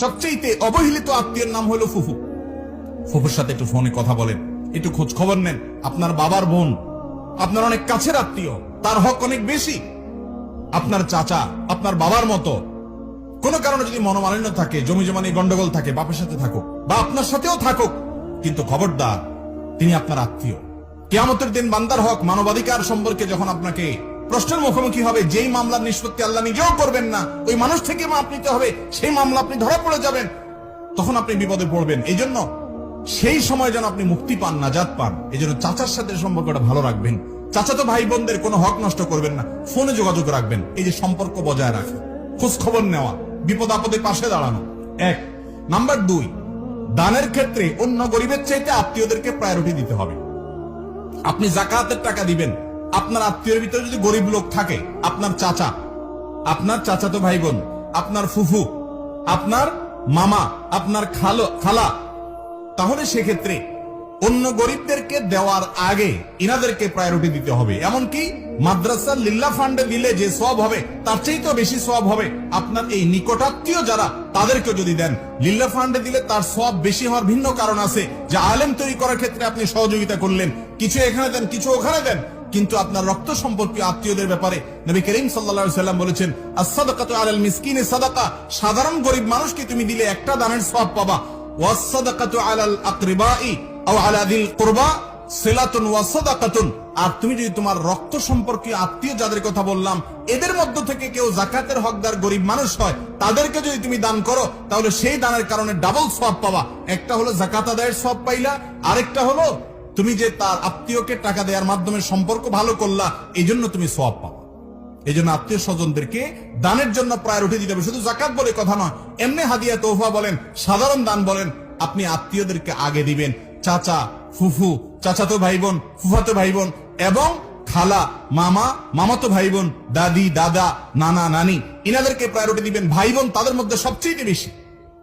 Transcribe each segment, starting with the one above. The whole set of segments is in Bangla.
সবচেয়ে অবহেলিত আত্মীয়ের নাম হলো ফুফু। ফুফুর সাথে একটু ফোনে কথা বলেন, একটু খোঁজ খবর নেন। আপনার বাবার বোন, আপনার অনেক কাছের আত্মীয়, তার হক অনেক বেশি। আপনার চাচা আপনার বাবার মতো, কোনো কারণে যদি মনোমালিন্য থাকে, জমি জমা নিয়ে গন্ডগোল থাকে, বাপের সাথে থাকুক বা আপনার সাথেও থাকুক, কিন্তু খবরদার তিনি আপনার আত্মীয়। কিয়ামতের দিন বান্দার হক, মানবাধিকার সম্পর্কে যখন আপনাকে প্রশ্নের মুখোমুখি হবে, যেই মামলার নিষ্পত্তি আল্লাহ নিজেও করবেন না, ওই মানুষ থেকে মাপ নিতে হবে, সেই মামলা আপনি ধরা পড়ে যাবেন, তখন আপনি বিপদে পড়বেন। এই জন্য সেই সময় যেন আপনি মুক্তি পান, নাজাত পান, এই জন্য চাচার সাথে সম্পর্কটা ভালো রাখবেন। চাচাতো ভাই বোনদের কোনো হক নষ্ট করবেন না, ফোনে যোগাযোগ রাখবেন। এই যে সম্পর্ক বজায় রাখা, খোঁজ খবর নেওয়া, বিপদ আপদে পাশে দাঁড়ানো, এক। নাম্বার 2, দানের ক্ষেত্রে অন্য গরিবের চাইতে আত্মীয়দেরকে প্রায়োরিটি দিতে হবে। আপনি যাকাতের টাকা দিবেন, আপনার আত্মীয়ের ভিতরে যদি গরিব লোক থাকে, আপনার চাচা, আপনার চাচাতো ভাই বোন, আপনার ফুফু, আপনার মামা, আপনার খালা, তাহলে সেক্ষেত্রে অন্য গরিবদেরকে দেওয়ার আগে ইনাদেরকে প্রায়োরিটি দিতে হবে। এমনকি মাদ্রাসা লিল্লাহ ফান্ডে দিলে যে সওয়াব হবে, তার চাইতেও বেশি সওয়াব হবে আপনার এই নিকটাত্মীয় যারা, তাদেরকে যদি দেন। লিল্লাহ ফান্ডে দিলে তার সওয়াব বেশি হওয়ার ভিন্ন কারণ আছে, যে আলেম তৈরি করার ক্ষেত্রে আপনি সহযোগিতা করলেন, কিছু এখানে দেন, কিছু ওখানে দেন। কিন্তু আপনার রক্ত সম্পর্কীয় আত্মীয়দের ব্যাপারে নবী করিম সাল্লাল্লাহু আলাইহি ওয়াসাল্লাম বলেছেন, আস-সাদাকাতু আলাল মিসকিনি সাদাকা, সাধারণ গরিব মানুষকে তুমি দিলে একটা দানের সওয়াব পাবা। ওয়াস-সাদাকাতু আলাল আকরিবাই আও আলা যিল কুরবা সিলাতুন ওয়া সাদাকাতুন, আর তুমি যদি তোমার রক্ত সম্পর্কীয় আত্মীয় যাদের কথা বললাম, এদের মধ্য থেকে কেউ যাকাতের হকদার গরিব মানুষ হয়, তাদেরকে যদি তুমি দান করো, তাহলে সেই দানের কারণে ডাবল সওয়াব পাবা। একটা হলো যাকাত আদায়ের সওয়াব পাইলা, আরেকটা হলো তুমি যে তার আত্মীয়কে টাকা দেওয়ার মাধ্যমে সম্পর্ক ভালো করলা, এই জন্য তুমি সওয়াব পাবা। এই জন্য আত্মীয় স্বজনদেরকে দানের জন্য প্রায়োরিটি দিতে হবে। শুধু যাকাত বলে কথা নয়, এমনি হাদিয়া তোহফা বলেন, সাধারণ দান বলেন, আপনি আত্মীয়দেরকে আগে দিবেন। চাচা, ফুফু, চাচাতো ভাই বোন, ফুফাতো ভাই বোন এবং খালা, মামা, মামাতো ভাই বোন, দাদি, দাদা, নানা, নানি, ইনাদেরকে প্রায়োরিটি দিবেন। ভাই বোন তাদের মধ্যে সবচেয়ে বেশি।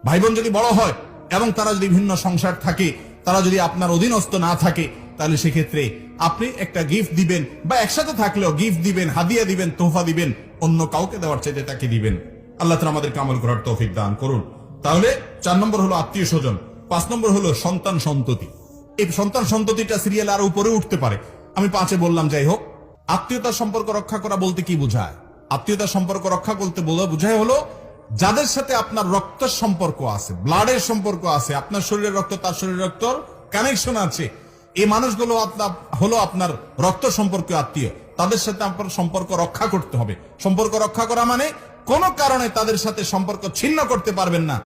ভাই বোন যদি বড় হয় এবং তারা যদি ভিন্ন সংসার থাকে, তারা যদি আপনার অধীনস্থ না থাকে, তাহলে সেক্ষেত্রে আপনি একটা গিফট দিবেন, বা একসাথে থাকলেও গিফট দিবেন, হাদিয়া দিবেন, তোহফা দিবেন, অন্য কাউকে দেওয়ার চাইতে তাকে দিবেন। আল্লাহ তাআলা আমাদেরকে আমল করার তৌফিক দান করুন। তাহলে 4 নম্বর হলো আত্মীয় স্বজন, 5 নম্বর হলো সন্তান সন্ততি। এই সন্তান সন্ততিটা সিরিয়াল আর উপরে উঠতে পারে, আমি 5-এ বললাম। যাই হোক, আত্মীয়তার সম্পর্ক রক্ষা করা বলতে কি বোঝায়? আত্মীয়তার সম্পর্ক রক্ষা করতে বোঝায় হলো যাদের সাথে আপনার রক্তের সম্পর্ক আছে, ব্লাডের সম্পর্ক আছে, আপনার শরীরের রক্ত তার শরীরের রক্তর কানেকশন আছে, এই মানুষগুলো হলো আপনার রক্ত সম্পর্কীয় আত্মীয়। তাদের সাথে আপনার সম্পর্ক রক্ষা করতে হবে। সম্পর্ক রক্ষা করা মানে কোন কারণে তাদের সাথে সম্পর্ক ছিন্ন করতে পারবেন না।